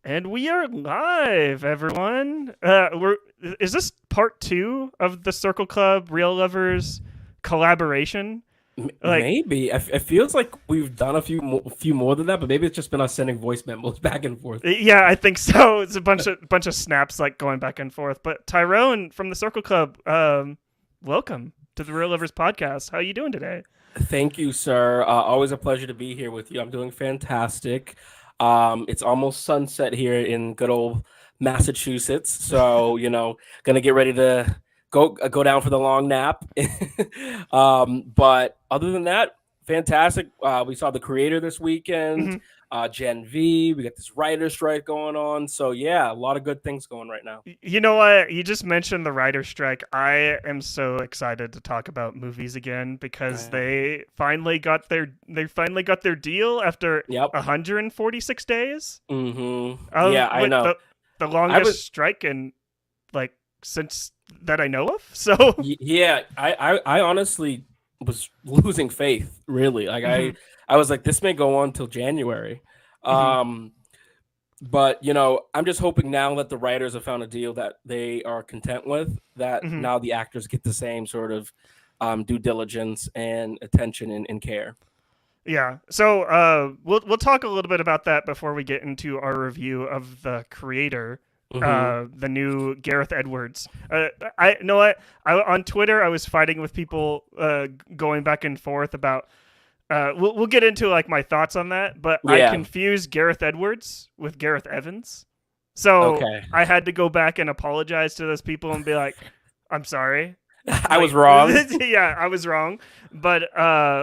And we are live, everyone. Is this part two of the Circle Club Real Lovers collaboration? Like, Maybe it feels like we've done a few more than that, but maybe it's just been us sending voice memos back and forth. yeah, I think so. It's a bunch of snaps like going back and forth. But Tyrone from the Circle Club, welcome to the Real Lovers podcast. How are you doing today? Thank you, sir. Always a pleasure to be here with you. I'm doing fantastic. It's almost sunset here in good old Massachusetts, so gonna get ready to go down for the long nap. But other than that, fantastic. We saw the creator this weekend. Mhm. Gen V. We got this writer strike going on. So yeah, a lot of good things going right now. You know what? You just mentioned the writer strike. I am so excited to talk about movies again because Uh, they finally got their deal after yep. 146 days Yeah, of I with know. the I was longest strike in like since that I know of. So, Yeah, I honestly was losing faith, really. Like mhm, I was like, this may go on till January. mhm, Um, but I'm just hoping now that the writers have found a deal that they are content with, that mhm. now the actors get the same sort of due diligence and attention and care. Yeah. So, we'll talk a little bit about that before we get into our review of the creator, Hmm. the new Gareth Edwards. I know what I on Twitter I was fighting with people, going back and forth about. We'll get into like my thoughts on that, but I Yeah. confused Gareth Edwards with Gareth Evans, so Okay. I had to go back and apologize to those people and be like, "I'm sorry." I was Like, wrong. yeah, I was wrong. But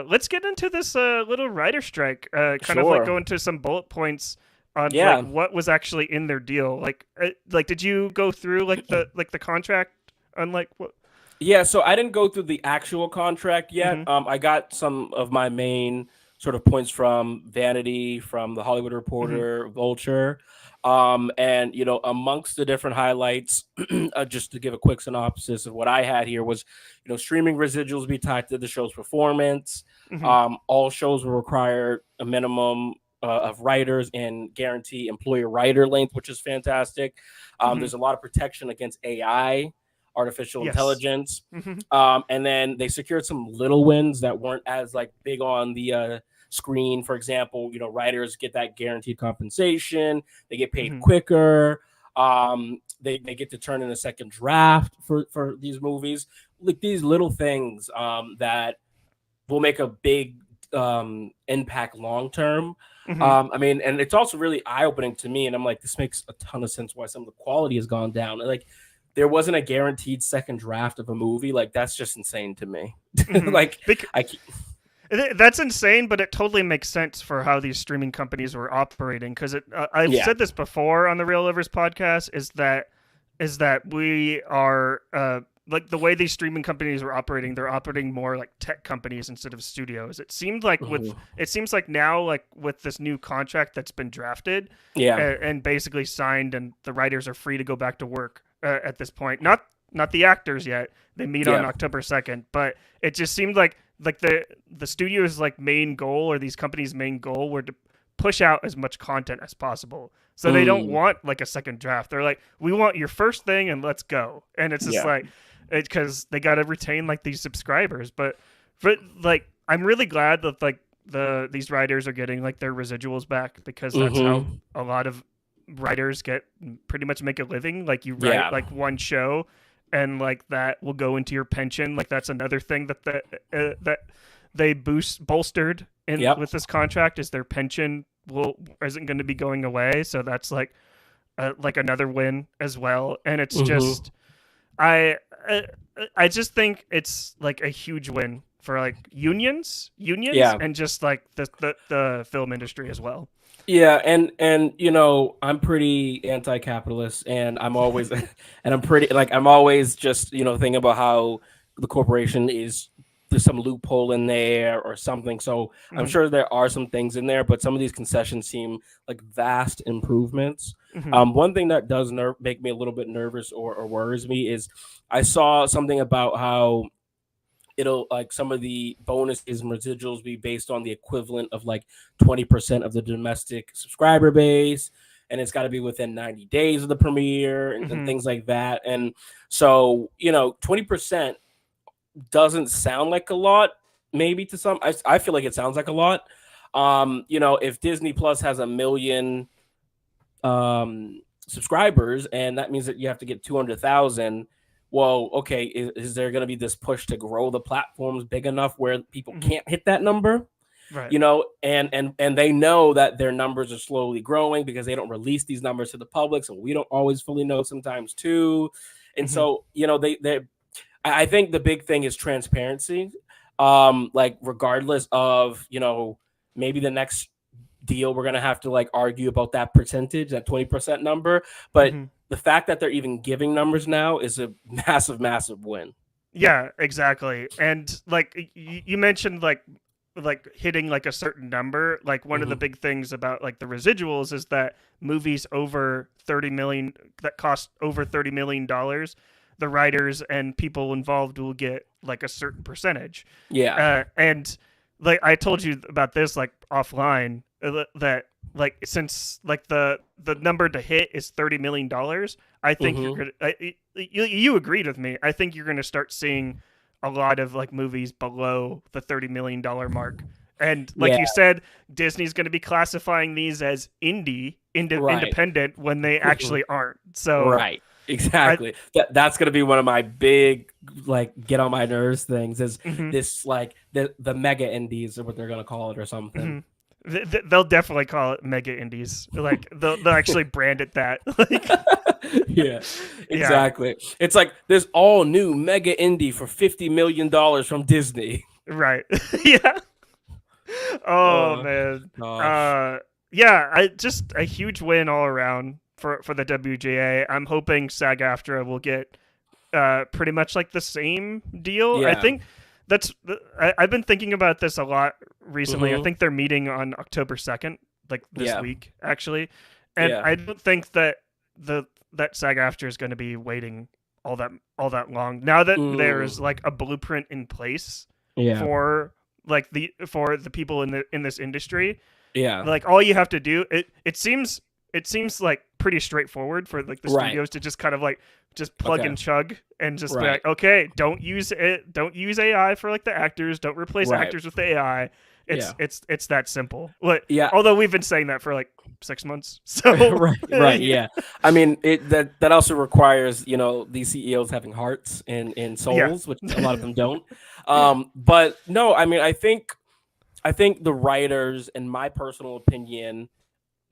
let's get into this little writer strike. Kind of like Sure. go into some bullet points on like Yeah. what was actually in their deal. Like did you go through like the contract on like what? Yeah, so I didn't go through the actual contract yet. Mm-hmm. I got some of my main sort of points from Vanity, from the Hollywood Mm-hmm. Reporter, Vulture, and amongst the different highlights, just to give a quick synopsis of what I had here was, streaming residuals be tied to the show's performance. Mm-hmm. All shows will require a minimum of writers and guarantee employer writer length, which is fantastic. Mm-hmm. There's a lot of protection against AI, artificial Yes. intelligence. Mm-hmm. And then they secured some little wins that weren't as like big on the screen. For example, writers get that guaranteed compensation. They get paid Mm-hmm. quicker. They get to turn in a second draft for these movies. Like these little things that will make a big impact long term. Mm-hmm. I mean, and it's also really eye opening to me. And I'm like, this makes a ton of sense why some of the quality has gone down. Like, there wasn't a guaranteed second draft of a movie. Like, that's just insane to me. Mm-hmm. Like, Bec- I That's insane, but it totally makes sense for how these streaming companies were operating. Because I've yeah, said this before on the Real Livers podcast, is that we are like the way these streaming companies are operating. They're operating more like tech companies instead of studios. mhm, It seems like now like with this new contract that's been drafted, yeah, and basically signed, and the writers are free to go back to work at this point. Not the actors yet. They meet on yeah, October 2nd, but it just seemed like the studio's like main goal, or these companies' main goal, were to push out as much content as possible. So they don't mm, want like a second draft. They're like, we want your first thing and let's go. And it's just yeah, like, because they got to retain like these subscribers. But like, I'm really glad that like these writers are getting like their residuals back, because that's how hmm, a lot of writers get pretty much make a living. Like, you write yeah, like one show, and like that will go into your pension. Like, that's another thing that they bolstered in yep, with this contract, is their pension will isn't going to be going away. So that's like another win as well. And it's hmm, just I I, I just think it's like a huge win for like unions, yeah. and just like the film industry as well. Yeah, and I'm pretty anti-capitalist, and I'm always and I'm always just thinking about how the corporation is, there's some loophole in there or something. So I'm Hmm. sure there are some things in there, but some of these concessions seem like vast improvements. Hmm. One thing that does make me a little bit nervous or worries me is I saw something about how it'll, like, some of the bonuses and residuals be based on the equivalent of like 20% of the domestic subscriber base. and it's got to be within 90 days of the premiere and Hmm. things like that. And so, 20% doesn't sound like a lot, maybe to some. I feel like it sounds like a lot. If Disney Plus has 1 million subscribers, and that means that you have to get 200,000. Well, okay, is there going to be this push to grow the platforms big enough where people Hmm. can't hit that number? Right. And they know that their numbers are slowly growing because they don't release these numbers to the public, so we don't always fully know sometimes too. And Hmm. so, they I think the big thing is transparency. Like regardless of, maybe the next deal, we're gonna have to like argue about that percentage, that 20% number. But Hmm. the fact that they're even giving numbers now is a massive, massive win. Yeah, exactly. And like you mentioned, like hitting like a certain number. Like one of the Hmm. big things about like the residuals is that movies over 30 million that cost over $30 million, the writers and people involved will get like a certain percentage. Yeah. And like I told you about this like offline, that like since like the number to hit is $30 million, I think you're Hmm. gonna you agreed with me. I think you're gonna start seeing a lot of like movies below the $30 million mark. And like Yeah. you said, Disney's going to be classifying these as Right. independent when they actually aren't. So Right. I. Exactly. That's gonna be one of my big like get on my nerves things is Mhm. this like the mega indies or what they're gonna call it or something. Mhm. They'll definitely call it mega indies. Like they'll actually brand it that. Like Yeah, yeah, exactly. It's like this all new mega indie for $50 million from Disney. right. Yeah. Oh Oh man. gosh. Uh yeah, I just a huge win all around for the WGA. I'm hoping SAG-Aftra will get pretty much like the same deal. I Yeah. think I've been thinking about this a lot recently. I Hmm. think they're meeting on October 2nd, like this Yeah. week actually. And Yeah. I don't think that the that SAG-Aftra is going to be waiting all that long. Now that there Mm. is like a blueprint in place Yeah. for like the people in this industry, Yeah. like all you have to do, it seems like pretty straightforward for like the Right. studios to just kind of like just plug Okay. and chug and just be Right. like, okay, don't use AI for like the actors, don't replace Right. actors with the AI. Yeah. It's that simple. But Yeah. although we've been saying that for like 6 months, so Right, right, yeah, yeah. I mean, that also requires these CEOs having hearts and yeah. souls, which a lot of them don't. But no, I mean, I think the writers, in my personal opinion,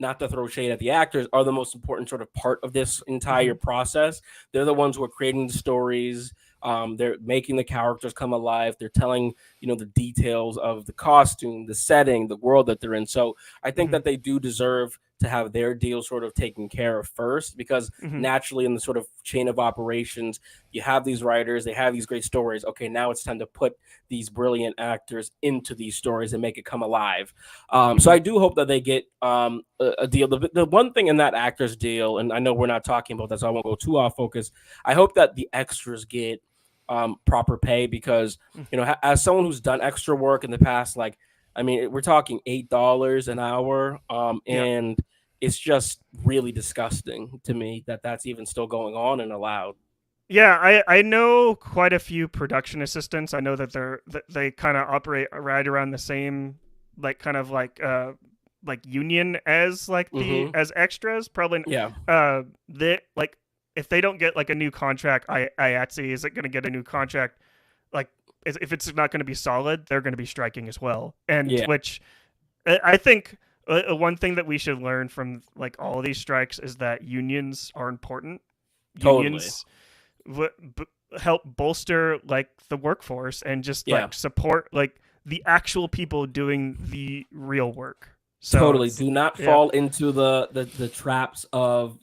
not to throw shade at the actors, are the most important sort of part of this entire Hmm. process. They're the ones who are creating the stories. They're making the characters come alive. They're telling, the details of the costume, the setting, the world that they're in. So I think Hmm. that they do deserve to have their deal sort of taken care of first, because Hmm. naturally in the sort of chain of operations, you have these writers, they have these great stories. Okay, now it's time to put these brilliant actors into these stories and make it come alive. So Hmm. I do hope that they get a deal. The one thing in that actors deal, and I know we're not talking about that, so I won't go too off focus. I hope that the extras get proper pay, because as someone who's done extra work in the past, like I mean, we're talking $8 an hour, Yeah. and it's just really disgusting to me that that's even still going on and allowed. Yeah, I know quite a few production assistants. I know that they kind of operate right around the same like kind of like union as like the Hmm. as extras. Probably Yeah. they like if they don't get like a new contract, IATSE isn't going to get a new contract. Like if it's not going to be solid, they're going to be striking as well. And Yeah. which I think one thing that we should learn from like all of these strikes is that unions are important. Totally. Unions w- b- help bolster like the workforce and just Yeah. like support like the actual people doing the real work. So Totally. it's Do not yeah. fall into the traps of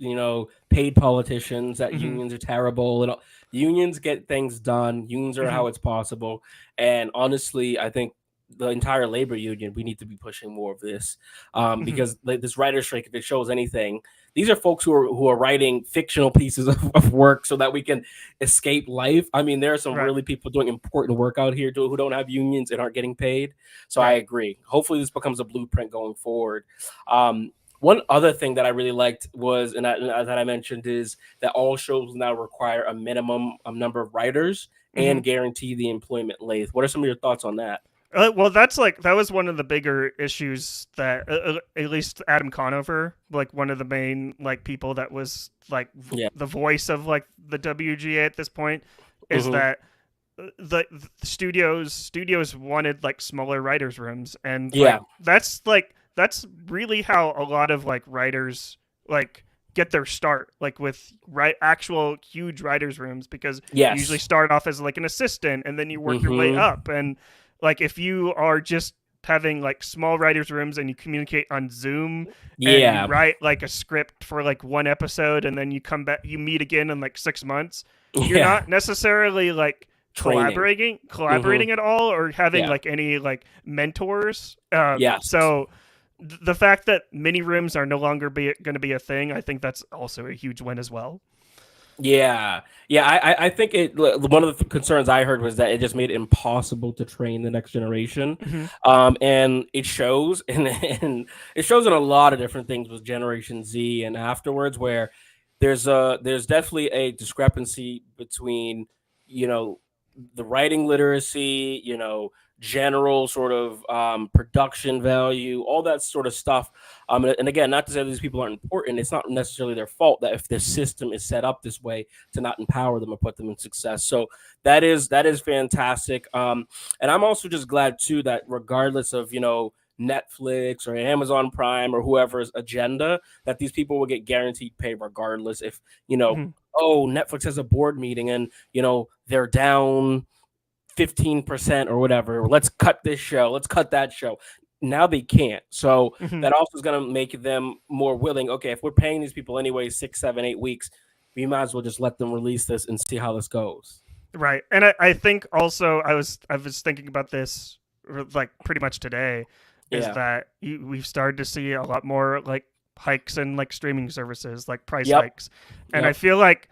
paid politicians that Hmm. unions are terrible and unions get things done. Unions are Hmm. how it's possible. And honestly, I think the entire labor union, we need to be pushing more of this, Hmm. because like, this writer's strike, if it shows anything, these are folks who are writing fictional pieces of work so that we can escape life. I mean, there are some Right. really people doing important work out here who don't have unions and aren't getting paid. So I Right. agree. Hopefully, this becomes a blueprint going forward. Um, One other thing that I really liked was, that I mentioned, is that all shows now require a minimum number of writers Hmm. and guarantee the employment length. What are some of your thoughts on that? Well, that's like that was one of the bigger issues that at least Adam Conover, like one of the main like people that was like Yeah. the voice of like the WGA at this point, is Hmm. that the studios wanted like smaller writers rooms, and Yeah. that's really how a lot of like writers like get their start, like with actual huge writers rooms, because you usually Yes. start off as like an assistant and then you work your way Hmm. up. And like if you are just having like small writers rooms and you communicate on Zoom and you Yeah. write like a script for like one episode and then you come back, you meet again in like 6 months, you're Yeah. not necessarily like Training. Hmm. collaborating at all, or having Yeah. like any like mentors. Yes. So the fact that mini rooms are no longer going to be a thing, I think that's also a huge win as well. Yeah, yeah. I think one of the concerns I heard was that it just made it impossible to train the next generation, Hmm. and it shows, and it shows in a lot of different things with Generation Z and afterwards, where there's definitely a discrepancy between, you know, the writing literacy, general sort of production value, all that sort of stuff. And again, not to say these people aren't important. It's not necessarily their fault that if the system is set up this way to not empower them or put them in success. So that is fantastic. And I'm also just glad too that regardless of Netflix or Amazon Prime or whoever's agenda, that these people will get guaranteed pay regardless. If Hmm. oh, Netflix has a board meeting and they're down 15% or whatever. Let's cut this show. Let's cut that show. Now they can't. So Hmm. that also is going to make them more willing. Okay, if we're paying these people anyway 6, 7, 8 weeks, we might as well just let them release this and see how this goes. Right. And I think also I was thinking about this like pretty much today, is Yeah. that we've started to see a lot more like hikes and like streaming services, like price Yep. hikes. And I Yep. feel like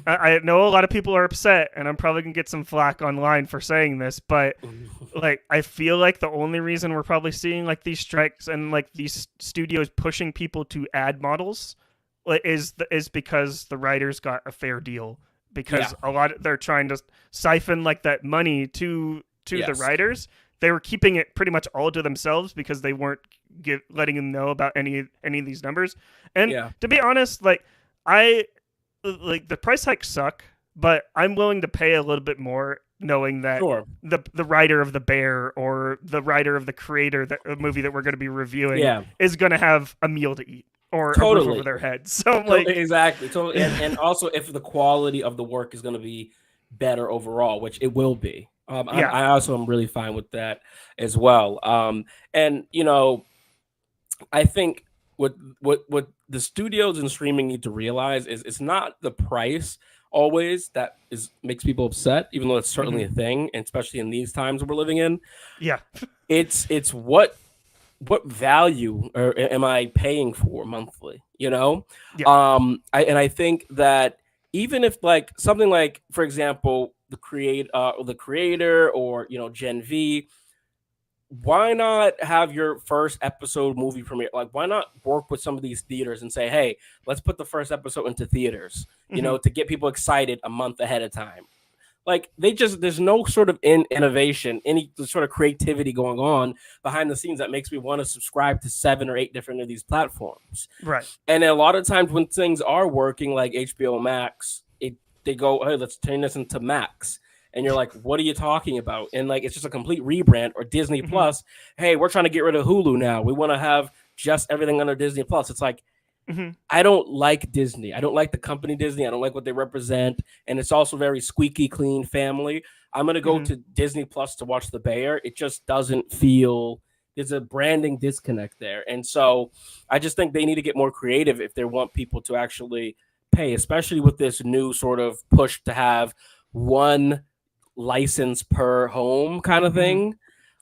I know a lot of people are upset, and I'm probably gonna get some flack online for saying this, but like I feel like the only reason we're probably seeing like these strikes and like these studios pushing people to ad models like is because the writers got a fair deal, Yeah. because they're trying to siphon like that money to the Yes. writers. They were keeping it pretty much all to themselves because they weren't letting them know about any of these numbers. And Yeah. to be honest, like I like the price hikes suck, but I'm willing to pay a little bit more knowing that Sure. the writer of the Bear or the writer of the creator that a movie that we're going to be reviewing Yeah. is going to have a meal to eat or a roof over Totally. their head. So I'm like, Exactly. Totally. And also if the quality of the work is going to be better overall, which it will be. yeah. I also am really fine with that as well. And I think what the studios and streaming need to realize is it's not the price always that is makes people upset, even though it's certainly Hmm. a thing, and especially in these times we're living in. Yeah. It's what value am I paying for monthly? Yeah. I think that even if like something like, for example, the creator or Gen V, why not have your first episode movie premiere? Like, why not work with some of these theaters and say, hey, let's put the first episode into theaters, Hmm. to get people excited a month ahead of time. Like, there's no sort of innovation, any sort of creativity going on behind the scenes that makes me want to subscribe to 7 or 8 different of these platforms. Right. And a lot of times when things are working, like HBO Max, they go, hey, let's turn this into Max. And you're like, what are you talking about? And like, it's just a complete rebrand. Or Disney Hmm. Plus, hey, we're trying to get rid of Hulu now. We want to have just everything under Disney Plus. It's like, Hmm. I don't like Disney. I don't like the company Disney. I don't like what they represent. And it's also very squeaky clean family. I'm going to go Hmm. to Disney Plus to watch The Bear. It just doesn't feel, there's a branding disconnect there. And so I just think they need to get more creative if they want people to actually pay, especially with this new sort of push to have one license per home kind of Hmm. thing.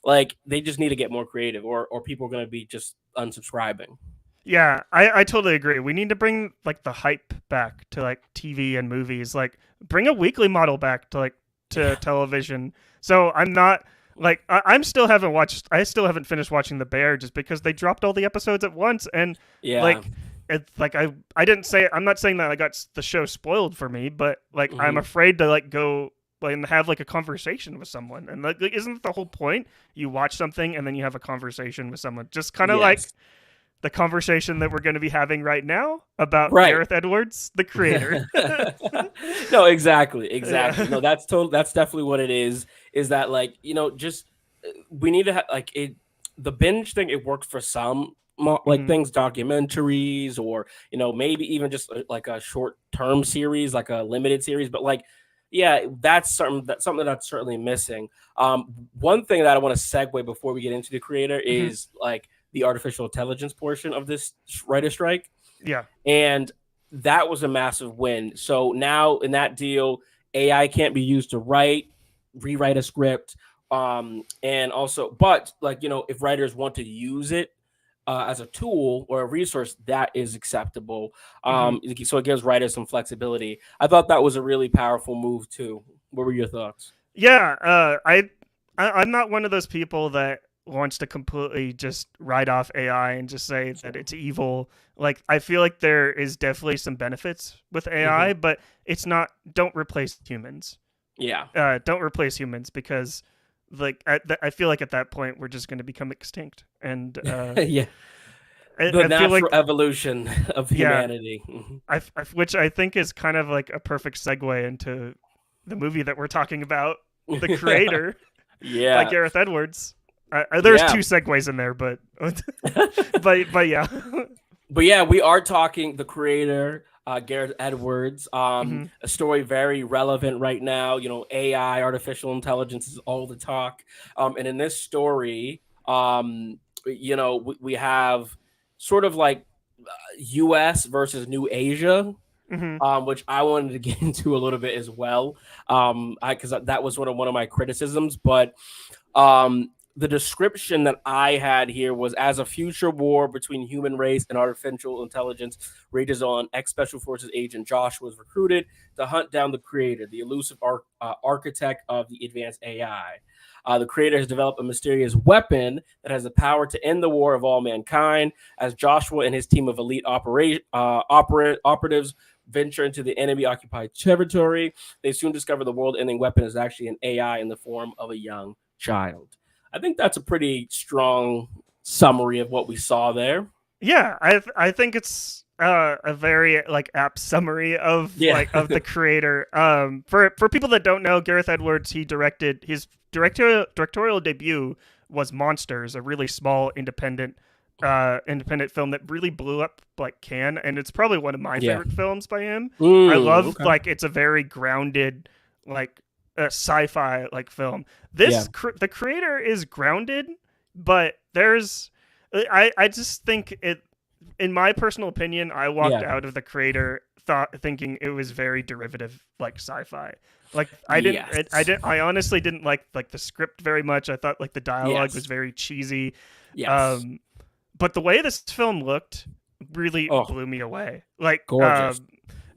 Like, they just need to get more creative, or people are going to be just unsubscribing. Yeah, I totally agree. We need to bring like the hype back to like TV and movies. Like bring a weekly model back to like to television. So I'm not Like I'm still haven't watched. I still haven't finished watching The Bear just because they dropped all the episodes at once, and Yeah. like it's like I didn't say I'm not saying that I got the show spoiled for me, but like I'm Hmm. afraid to like go and have like a conversation with someone, and like isn't the whole point? You watch something and then you have a conversation with someone, just kind of like Yes. the conversation that we're going to be having right now about Right. Gareth Edwards, the creator. No, exactly, exactly. Yeah. No, that's total. That's definitely what it is. Is that like just we need to have like it. The binge thing, it worked for some like Mhm. things, documentaries, or maybe even just like a short term series, like a limited series. But like, yeah, that's something that's certainly missing. One thing that I want to segue before we get into the creator Mhm. is like the artificial intelligence portion of this writer strike, Yeah. and that was a massive win. So now in that deal, AI can't be used to rewrite a script, and also, but like if writers want to use it as a tool or a resource, that is acceptable. Mhm. So it gives writers some flexibility. I thought that was a really powerful move too. What were your thoughts? Yeah, I'm not one of those people that wants to completely just write off AI and just say that Sure. it's evil. Like I feel like there is definitely some benefits with Hmm. AI, but it's not. Don't replace humans. Yeah. Don't replace humans because like I feel like at that point we're just going to become extinct, and Yeah. I, The I feel natural like evolution of yeah, humanity. Mhm. which I think is kind of like a perfect segue into the movie that we're talking about, The Creator by Yeah. Gareth Edwards. There's Yeah. two segues in there, but but yeah. But yeah, we are talking the creator, Gareth Edwards. Hmm. A story very relevant right now. AI, artificial intelligence is all the talk. And in this story, we have sort of like U.S. versus New Asia, Hmm. which I wanted to get into a little bit as well, because that was one of my criticisms. But the description that I had here was as a future war between human race and artificial intelligence rages on, ex Special Forces agent Josh was recruited to hunt down the creator, the elusive architect of the advanced AI. The creator has developed a mysterious weapon that has the power to end the war of all mankind. As Joshua and his team of elite operatives venture into the enemy occupied territory, they soon discover the world ending weapon is actually an AI in the form of a young child. I think that's a pretty strong summary of what we saw there. Yeah, I think it's a very like apt summary of Yeah. the creator. For people that don't know, Gareth Edwards, he directed his directorial debut was Monsters, a really small independent film that really blew up like Cannes, and it's probably one of my Yeah. favorite films by him. I love Okay. like it's a very grounded like sci-fi like film. Yeah. The creator is grounded, but I just think it in my personal opinion, I walked Yeah. out of the creator thinking it was very derivative like sci-fi. Like Yes. I honestly didn't like the script very much. I thought like the dialogue was Yes. very cheesy. Yes. Um but the way this film looked really Oh, blew me away. Like gorgeous.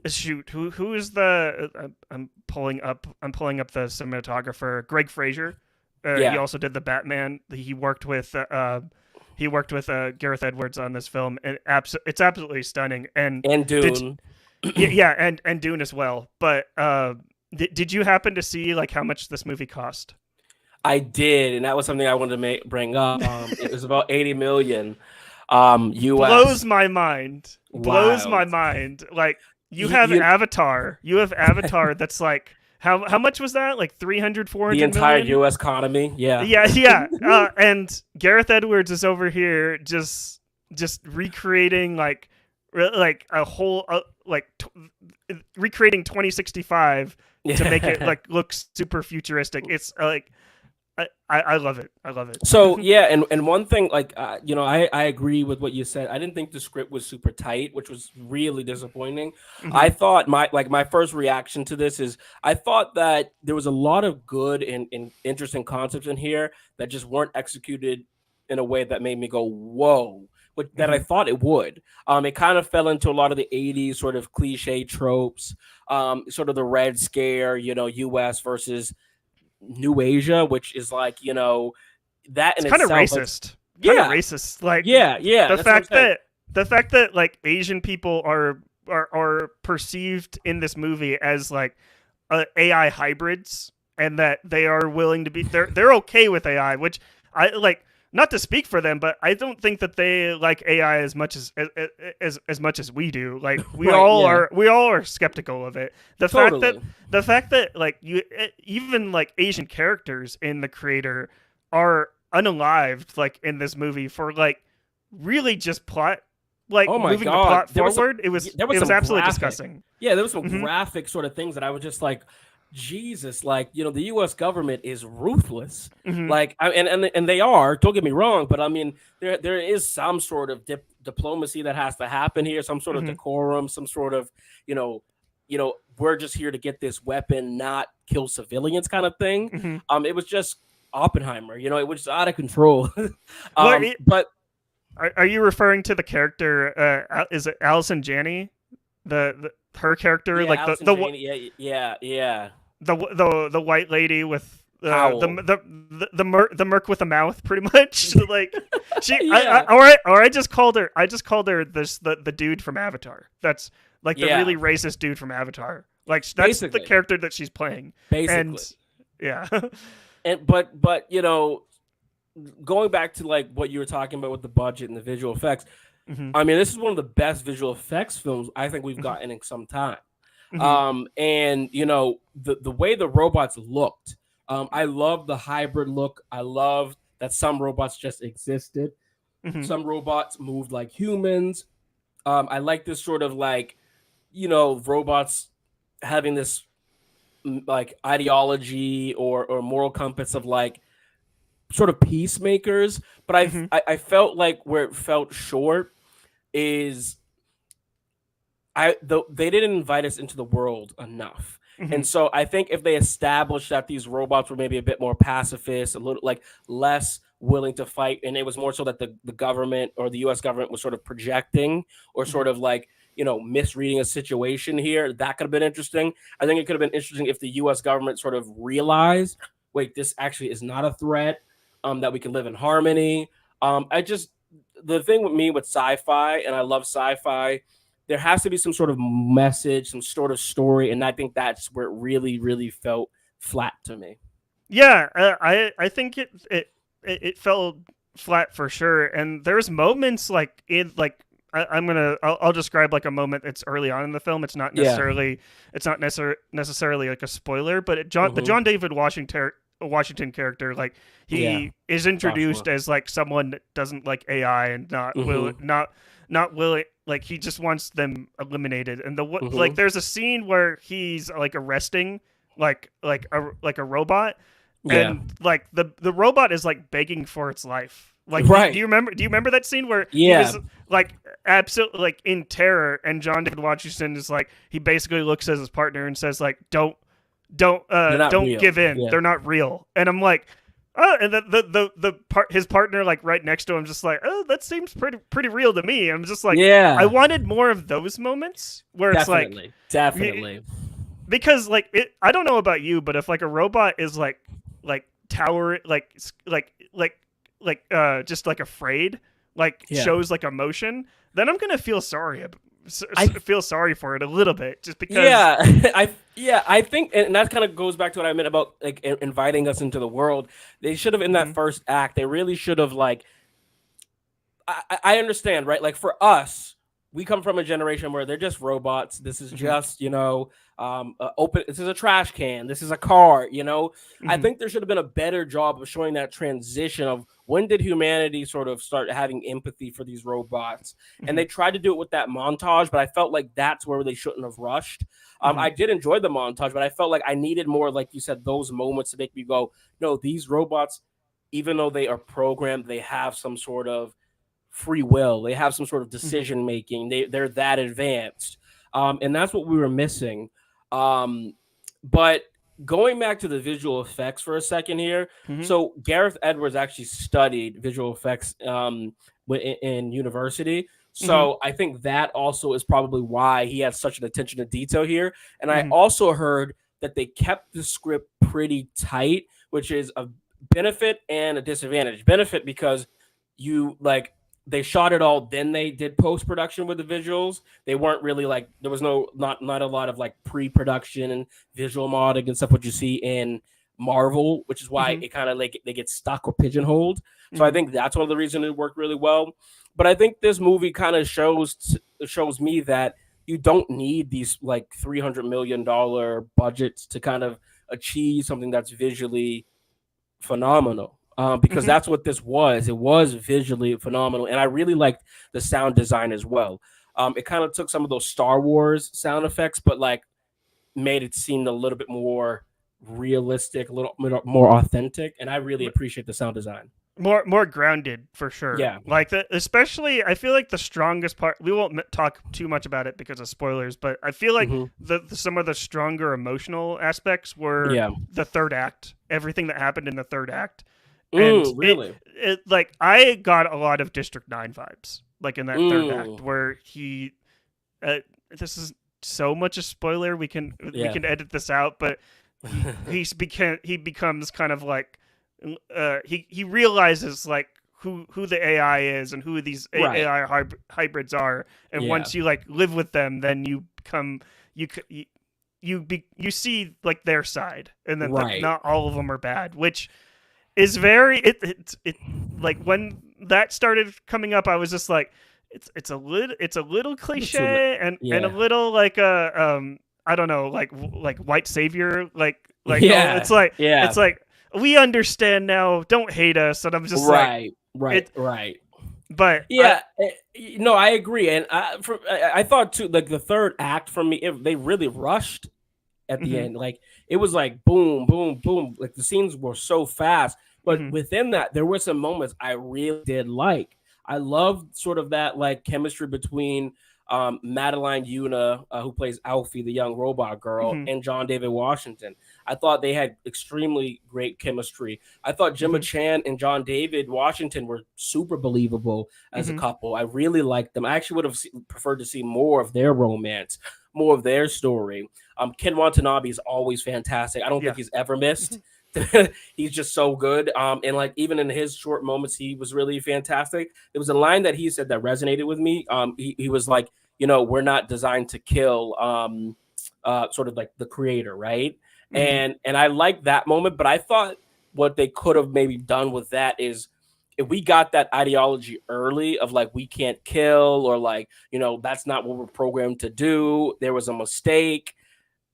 shoot, who is the I'm pulling up the cinematographer, Greg Fraser. He Yeah. also did the Batman. He worked with Gareth Edwards on this film, and it's absolutely stunning. And And did Dune. yeah, and Dune as well. But did you happen to see like how much this movie cost? I did, and that was something I wanted to bring up. It was about 80 million Blows US. my mind. Blows my Wild. mind. Like you You, have you Avatar. You have Avatar that's like how much was that? Like 300, four the hundred entire million. US economy. Yeah. Yeah, yeah. And Gareth Edwards is over here just recreating like a whole recreating 2065 to make it like look super futuristic. It's like I love it. I love it. So yeah, and one thing, like I agree with what you said. I didn't think the script was super tight, which was really disappointing. I Hmm. thought my first reaction to this is I thought that there was a lot of good and interesting concepts in here that just weren't executed in a way that made me go whoa, but that I Hmm. thought it would. It kind of fell into a lot of the '80s sort of cliche tropes, sort of the Red Scare, U.S. versus New Asia, which is like, that It's in kind of itself. racist. Yeah. Kind of racist. Like Yeah. the fact that like Asian people are perceived in this movie as like AI hybrids, and that they are willing to be they're okay with AI, which I like. Not to speak for them, but I don't think that they like AI as much as much as we do. Like we all are skeptical of it. The fact that like even like Asian characters in the creator are unalived like in this movie for like really just plot, like moving the plot forward. It was absolutely disgusting. Yeah, there was some graphic sort of things that I was just like, Jesus, like, the U.S. government is ruthless. Like, and they are. Don't get me wrong, but I mean, there is some sort of diplomacy that has to happen here, some sort of decorum, some sort of, we're just here to get this weapon, not kill civilians, kind of thing. It was just Oppenheimer. It was out of control. But are you referring to the character? Is it Allison Janney? Her character, yeah, like the white lady with the merc with a mouth, pretty much. Like she, I just called her the dude from Avatar. That's like the really racist dude from Avatar. Like that's the character that she's playing. Basically, yeah. but going back to like what you were talking about with the budget and the visual effects. I mean, this is one of the best visual effects films I think we've gotten in some time. And the way the robots looked, I love the hybrid look. I love that some robots just existed. Some robots moved like humans. I like this sort of like, robots having this like ideology or moral compass of like sort of peacemakers. But I felt like where it felt short is they didn't invite us into the world enough. And so I think if they established that these robots were maybe a bit more pacifist, a little like less willing to fight, and it was more so that the government or the US government was sort of projecting or sort of like, misreading a situation here, that could have been interesting. I think it could have been interesting if the US government sort of realized, wait, this actually is not a threat, that we can live in harmony. The thing with me with sci-fi, and I love sci-fi, there has to be some sort of message, some sort of story, and I think that's where it really, really felt flat to me. Yeah, I think it felt flat for sure, and there's moments like I'll describe like a moment that's early on in the film. It's not necessarily like a spoiler, but the John David Washington character, like he is introduced as like someone that doesn't like AI and not willing, like he just wants them eliminated. And like there's a scene where he's like arresting like a robot, and like the robot is like begging for its life. Like, do you remember that scene where he was like absolutely like in terror, and John David Washington is like, he basically looks at his partner and says like, don't give in. Yeah. They're not real. And I'm like, oh, and his partner like right next to him just like, oh, that seems pretty real to me. I'm just like, I wanted more of those moments where it's like definitely because like I don't know about you, but if like a robot is like tower just like afraid, like shows like emotion, then I'm gonna feel sorry for it a little bit, just because. I think, and that kind of goes back to what I meant about like inviting us into the world. They should have, in that first act, they really should have like. I understand, right? Like for us, we come from a generation where they're just robots. This is just, open. This is a trash can. This is a car. I think there should have been a better job of showing that transition of when did humanity sort of start having empathy for these robots. And they tried to do it with that montage, but I felt like that's where they shouldn't have rushed. I did enjoy the montage, but I felt like I needed more, like you said, those moments to make me go, no, these robots, even though they are programmed, they have some sort of free will. They have some sort of decision making. They're that advanced. And that's what we were missing. But going back to the visual effects for a second here. So Gareth Edwards actually studied visual effects in university. So I think that also is probably why he has such an attention to detail here. And I also heard that they kept the script pretty tight, which is a benefit and a disadvantage. Benefit because you like they shot it all, then they did post production with the visuals. They weren't really like there was not a lot of like pre-production and visual modding and stuff what you see in Marvel, which is why it kind of like they get stuck or pigeonholed. So I think that's one of the reasons it worked really well. But I think this movie kind of shows me that you don't need these like $300 million budgets to kind of achieve something that's visually phenomenal. Because that's what this was. It was visually phenomenal, and I really liked the sound design as well. It kind of took some of those Star Wars sound effects, but like made it seem a little bit more realistic, a little more authentic, and I really appreciate the sound design. More grounded for sure. Yeah, like especially I feel like the strongest part. We won't talk too much about it because of spoilers, but I feel like some of the stronger emotional aspects were the third act. Everything that happened in the third act. And really? It like I got a lot of District 9 vibes, like in that third act where he. This is so much a spoiler. We can edit this out, but he becomes kind of like he realizes like who the AI is and who these AI hybrids are, and once you like live with them, then you become you see like their side, and then not all of them are bad, which is very it like when that started coming up, I was just like it's a little cliche and a little like I don't know like white savior like it's like we understand now, don't hate us, and I'm just right. But no, I agree, and I thought too like the third act for me they really rushed at the end. Like it was like boom, boom, boom. Like the scenes were so fast, but within that, there were some moments I really did like. I loved sort of that like chemistry between Madeline Yuna, who plays Alfie, the young robot girl, and John David Washington. I thought they had extremely great chemistry. I thought Gemma Chan and John David Washington were super believable as a couple. I really liked them. I actually would have preferred to see more of their romance, more of their story. Ken Watanabe is always fantastic. I don't think he's ever missed. He's just so good. And like even in his short moments, he was really fantastic. There was a line that he said that resonated with me. He was like, you know, we're not designed to kill sort of like the creator, right? And I like that moment, but I thought what they could have maybe done with that is if we got that ideology early of like we can't kill or like, you know, that's not what we're programmed to do. There was a mistake.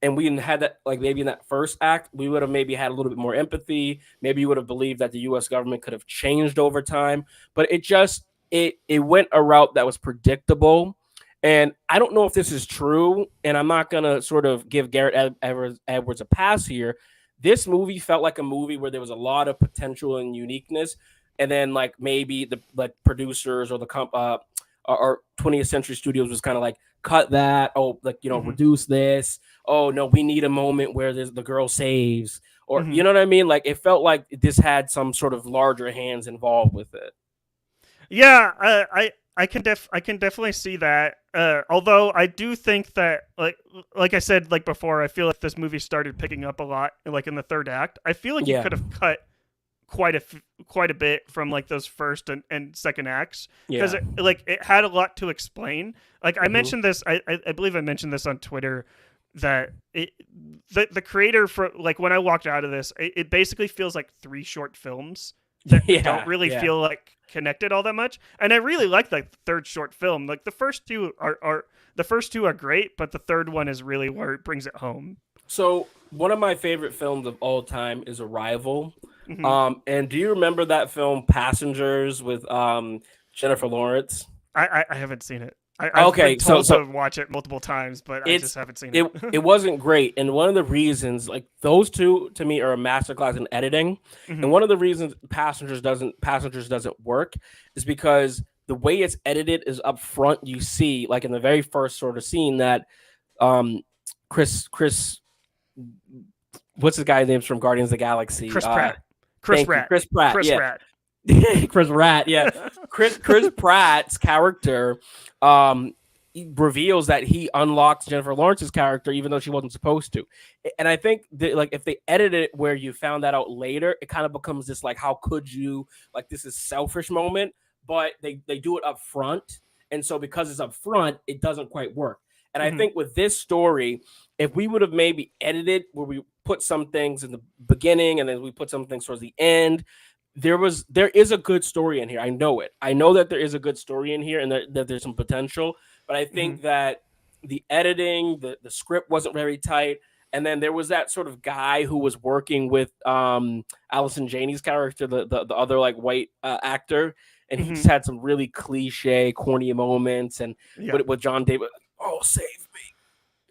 And we had that, like maybe in that first act, we would have maybe had a little bit more empathy. Maybe you would have believed that the U.S. government could have changed over time. But it just, it went a route that was predictable. And I don't know if this is true. And I'm not going to sort of give Gareth Edwards a pass here. This movie felt like a movie where there was a lot of potential and uniqueness. And then like maybe the like producers or the or 20th Century Studios was kind of like, cut that. Oh, like, you know, reduce this. Oh, no, we need a moment where the girl saves. Or, you know what I mean? Like, it felt like this had some sort of larger hands involved with it. Yeah, I can definitely see that. Although I do think that, like I said, like before, I feel like this movie started picking up a lot, like in the third act. I feel like you could have cut quite a bit from like those first and second acts because it had a lot to explain. Like I mentioned this, I believe I mentioned this on Twitter that the creator for like when I walked out of this, it basically feels like 3 short films that don't really feel like connected all that much. And I really like the third short film. Like the first two are great, but the third one is really where it brings it home. So one of my favorite films of all time is Arrival. And do you remember that film Passengers with Jennifer Lawrence? I haven't seen it. I've been told to watch it multiple times, but I just haven't seen it. It wasn't great. And one of the reasons, like those two to me are a masterclass in editing. And one of the reasons Passengers doesn't work is because the way it's edited is up front. You see, like in the very first sort of scene that Chris what's the guy's name from Guardians of the Galaxy? Chris Pratt. Chris Pratt. Chris Pratt. Yeah. Chris Pratt's character reveals that he unlocks Jennifer Lawrence's character even though she wasn't supposed to. And I think that, like, if they edit it where you found that out later, it kind of becomes this like, how could you, like, this is selfish moment, but they do it up front. And so because it's up front, it doesn't quite work. And I Mhm. think with this story, if we would have maybe edited where we put some things in the beginning and then we put some things towards the end, there is a good story in here. I know it. I know that there is a good story in here and that there's some potential. But I Mhm. think that the editing, the script wasn't very tight. And then there was that sort of guy who was working with Allison Janney's character, the other like white actor, and he just Mhm. had some really cliche, corny moments. And Yeah. with John David, oh, save me!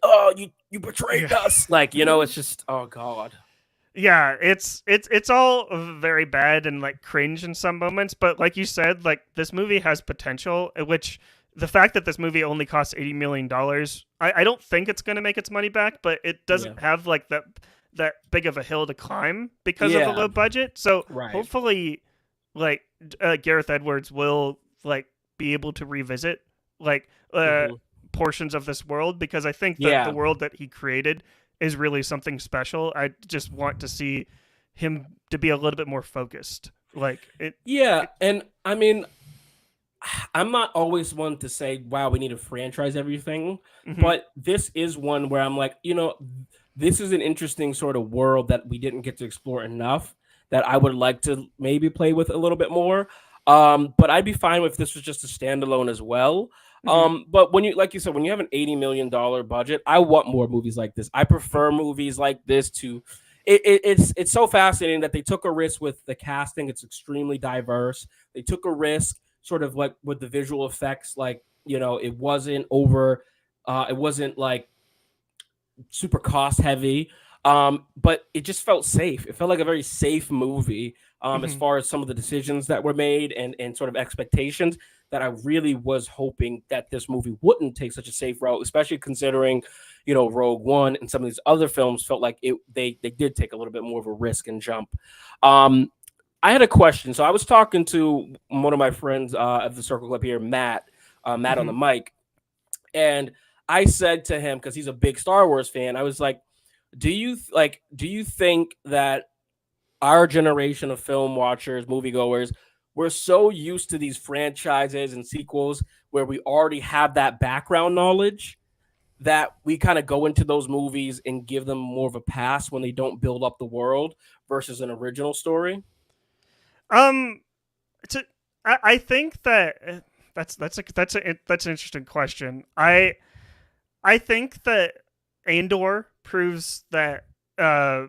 Oh, you betrayed Yeah. us! Like, you know, it's just, oh god. Yeah, it's all very bad and like cringe in some moments, but like you said, like this movie has potential, which the fact that this movie only costs $80 million, I don't think it's going to make its money back, but it Yeah, doesn't have like that big of a hill to climb because of the yeah, low budget. So right. hopefully, like Gareth Edwards will like be able to revisit like Hmm. portions of this world, because I think that the Yeah, world that he created is really something special. I just want to see him to be a little bit more focused. Like it. yeah, it and I mean, I'm not always one to say, wow, we need to franchise everything. mhm, But this is one where I'm like, this is an interesting sort of world that we didn't get to explore enough that I would like to maybe play with a little bit more. But I'd be fine if this was just a standalone as well. mhm, But when you, like you said, when you have an $80 million budget, I want more movies like this. I prefer movies like this to. It's so fascinating that they took a risk with the casting. It's extremely diverse. They took a risk sort of like with the visual effects, like, it wasn't over, it wasn't like super cost heavy, but it just felt safe. It felt like a very safe movie, as mhm. far as some of the decisions that were made and sort of expectations that I really was hoping that this movie wouldn't take such a safe route, especially considering, Rogue One and some of these other films felt like they did take a little bit more of a risk and jump. um I had a question. So I was talking to one of my friends of the Circle Club here, Matt on the Mhm. mic, and I said to him, because he's a big Star Wars fan, I was like, do you think that our generation of film watchers, moviegoers, we're so used to these franchises and sequels where we already have that background knowledge that we kind of go into those movies and give them more of a pass when they don't build up the world versus an original story? Um, to, I think that that's an interesting question. I think that Andor proves that uh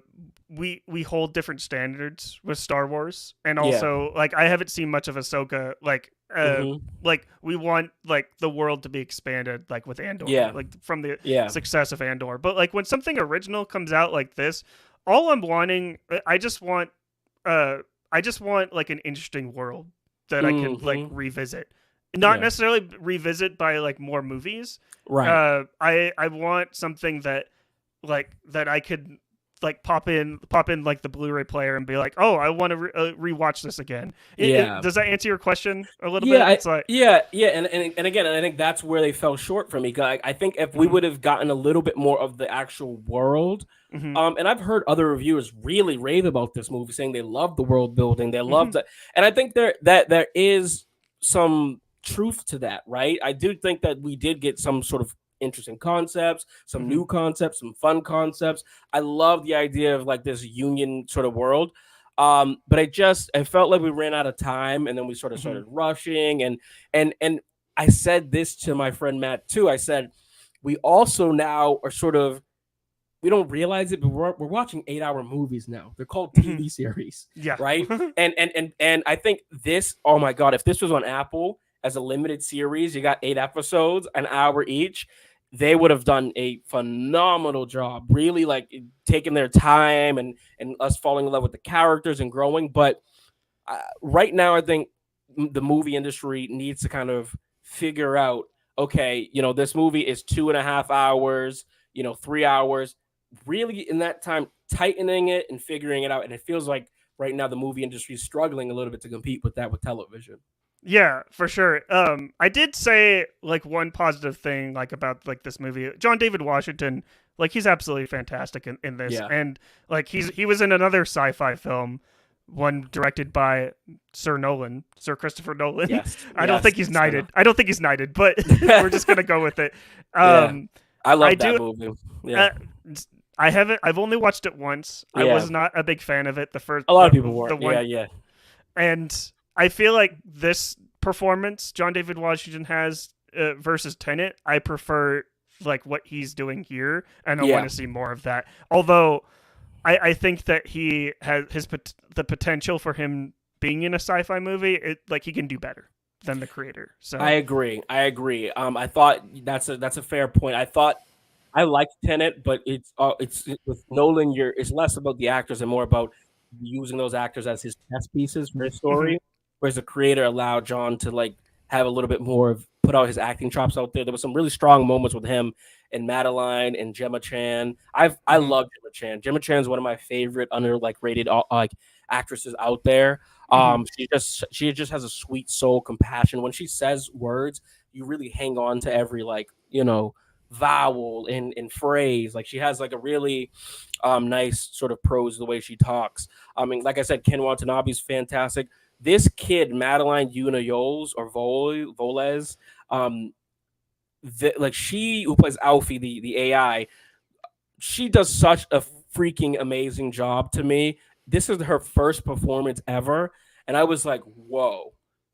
we hold different standards with Star Wars, and Yeah. also like I haven't seen much of Ahsoka. Hmm. Like we want like the world to be expanded like with Andor, Yeah. like from the Yeah. success of Andor. But like when something original comes out like this, all I'm wanting, uh I just want like an interesting world that I could like Hmm. revisit. Not Yeah. necessarily revisit by like more movies. Right. I want something that I could like pop in like the Blu-ray player and be like, oh, I want to rewatch this again. Yeah. Does that answer your question a little Yeah, bit? It's like, yeah, and again, I think that's where they fell short for me. 'Cause I think if we mm-hmm, would have gotten a little bit more of the actual world, mm-hmm, and I've heard other reviewers really rave about this movie, saying they love the world building, they mm-hmm, loved it, and I think there is some truth to that, right? I do think that we did get some sort of interesting concepts, some mm-hmm, new concepts, some fun concepts. I love the idea of like this union sort of world. But I felt like we ran out of time, and then we sort of mm-hmm, started rushing, and I said this to my friend Matt too. I said we also now are sort of, we don't realize it, but we're watching 8 hour movies now. They're called mm-hmm. TV series, Yeah. right? And I think this, oh my god, if this was on Apple as a limited series, you got 8 episodes, an hour each, they would have done a phenomenal job, really like taking their time and us falling in love with the characters and growing. But right now, I think the movie industry needs to kind of figure out, okay, this movie is 2.5 hours, 3 hours, really in that time, tightening it and figuring it out. And it feels like right now the movie industry is struggling a little bit to compete with that with television. Yeah, for sure. I did say like one positive thing like about like this movie. John David Washington, like he's absolutely fantastic in this, Yeah. and like he was in another sci-fi film, one directed by Sir Christopher Nolan. Yes. I don't think Yes. he's So no. knighted. I don't think he's knighted, but we're just gonna go with it. Yeah. Um, I I love that do. movie. Yeah. Uh, I haven't. I've only watched it once. I Yeah. was not a big fan of it. A lot of people were. The Yeah. one, Yeah. and I feel like this performance John David Washington has versus Tenet, I prefer like what he's doing here, and I want Yeah. to see more of that. Although I think that he has the potential for him being in a sci-fi movie. Like he can do better than the creator. So I agree. I agree. I thought that's a fair point. I thought I liked Tenet, but it's with Nolan. It's less about the actors and more about using those actors as his chess pieces for his mhm, story. Whereas the creator allowed John to like have a little bit more of put out his acting chops out there. There was some really strong moments with him and Madeline and Gemma Chan. I mhm, love Gemma Chan. Gemma Chan is one of my favorite under like rated like actresses out there. mhm, She just has a sweet soul, compassion. When she says words, you really hang on to every like vowel and phrase. Like she has like a really nice sort of prose the way she talks. I mean, like I said, Ken Watanabe's fantastic. This kid, Madeline Yuna Yoles or Voles, um, like she who plays Alfie, the AI, she does such a freaking amazing job to me. This is her first performance ever, and I was like, whoa,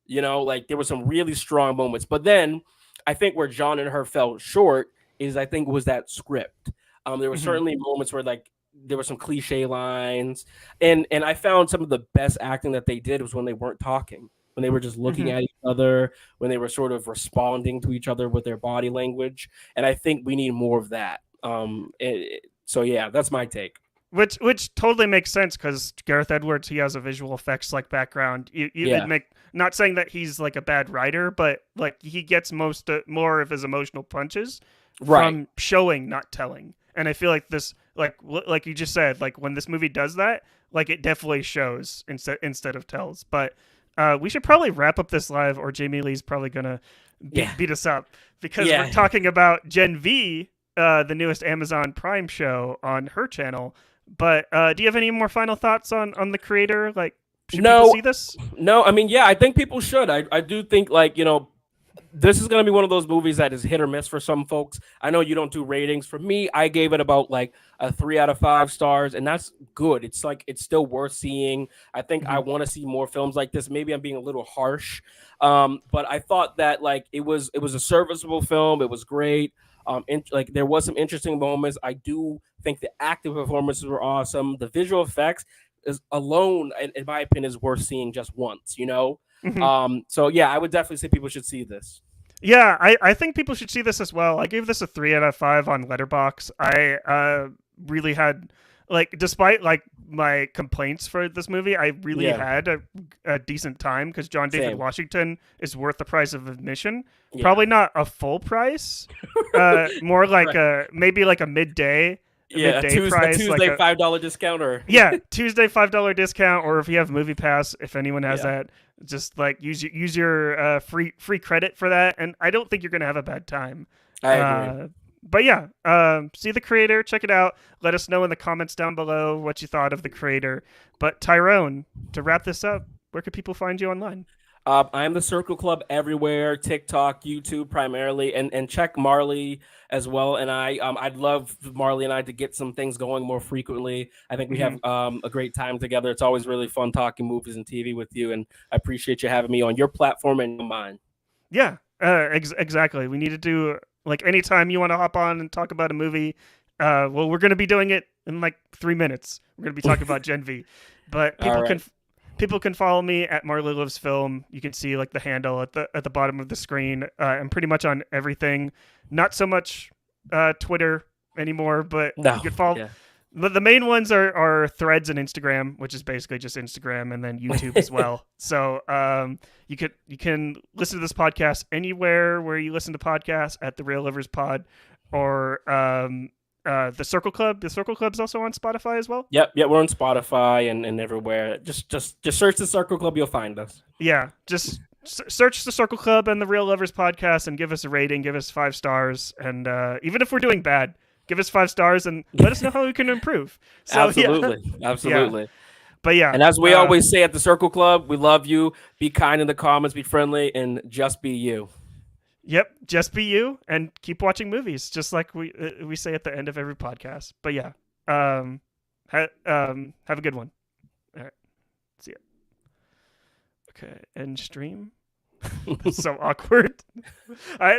like there were some really strong moments. But then I think where John and her fell short is I think was that script. There were mhm, certainly moments where like there were some cliche lines, and I found some of the best acting that they did was when they weren't talking, when they were just looking mhm. at each other, when they were sort of responding to each other with their body language, and I think we need more of that. So yeah, that's my take. Which totally makes sense because Gareth Edwards, he has a visual effects like background. It'd Yeah, make, not saying that he's like a bad writer, but like he gets more of his emotional punches right. from showing, not telling. And I feel like this, like you just said, like when this movie does that, like it definitely shows instead of tells. But we should probably wrap up this live, or Jamie Lee's probably gonna Yeah, beat us up because we're yeah. talking about Gen V, the newest Amazon Prime show on her channel. But do you have any more final thoughts on the creator? Like, should people No, see this? no. I mean, yeah, I think people should. I do think like this is going to be one of those movies that is hit or miss for some folks. I know you don't do ratings. For me, I gave it about like a 3 out of 5 stars, and that's good. It's like it's still worth seeing. I think I Mm-hmm. want to see more films like this. Maybe I'm being a little harsh, but I thought that like it was a serviceable film. It was great. Like there was some interesting moments. I do think the acting performances were awesome. The visual effects is alone, in my opinion, is worth seeing just once. Mm-hmm. So yeah, I would definitely say people should see this. Yeah, I think people should see this as well. I gave this a 3 out of 5 on Letterbox. I really had, like, despite like my complaints for this movie, I really Yeah, had a decent time because John David same. Washington is worth the price of admission. Yeah, Probably not a full price, more like right. maybe like a Yeah, midday A price, like Tuesday a $5 discount or yeah, Tuesday $5 discount, or if you have Movie Pass, if anyone has yeah, that, just like use your free credit for that, and I don't think you're gonna have a bad time. I agree. But yeah, see the creator, check it out. Let us know in the comments down below what you thought of the creator. But Tyrone, to wrap this up, where can people find you online? I am the Circle Club everywhere, TikTok, YouTube primarily, and check Marley as well. And I'd love Marley and I to get some things going more frequently. I think we Hmm. have a great time together. It's always really fun talking movies and TV with you, and I appreciate you having me on your platform and mine. Yeah, exactly. We need to do like anytime you want to hop on and talk about a movie. Well, we're gonna be doing it in like 3 minutes. We're gonna be talking about Gen V, but All right. people can follow me at Marley Lives Film. You can see like the handle at the bottom of the screen. I'm pretty much on everything. Not so much Twitter anymore, but No. you can follow. Yeah. The main ones are Threads and Instagram, which is basically just Instagram, and then YouTube as well. So you can listen to this podcast anywhere where you listen to podcasts at the Real Livers Pod, or the Circle Club. The Circle Club's also on Spotify as well. Yep. Yeah. We're on Spotify and everywhere. Just search the Circle Club. You'll find us. Yeah, just search the Circle Club and the Real Lovers podcast and give us a rating, give us 5 stars, and even if we're doing bad, give us 5 stars and let us know how we can improve. So, Absolutely. Absolutely. Yeah. But yeah. And as we always say at the Circle Club, we love you. Be kind in the comments, be friendly, and just be you. Yep, just be you and keep watching movies, just like we say at the end of every podcast. But yeah, have a good one. All right, see ya. Okay, end stream. That's so awkward.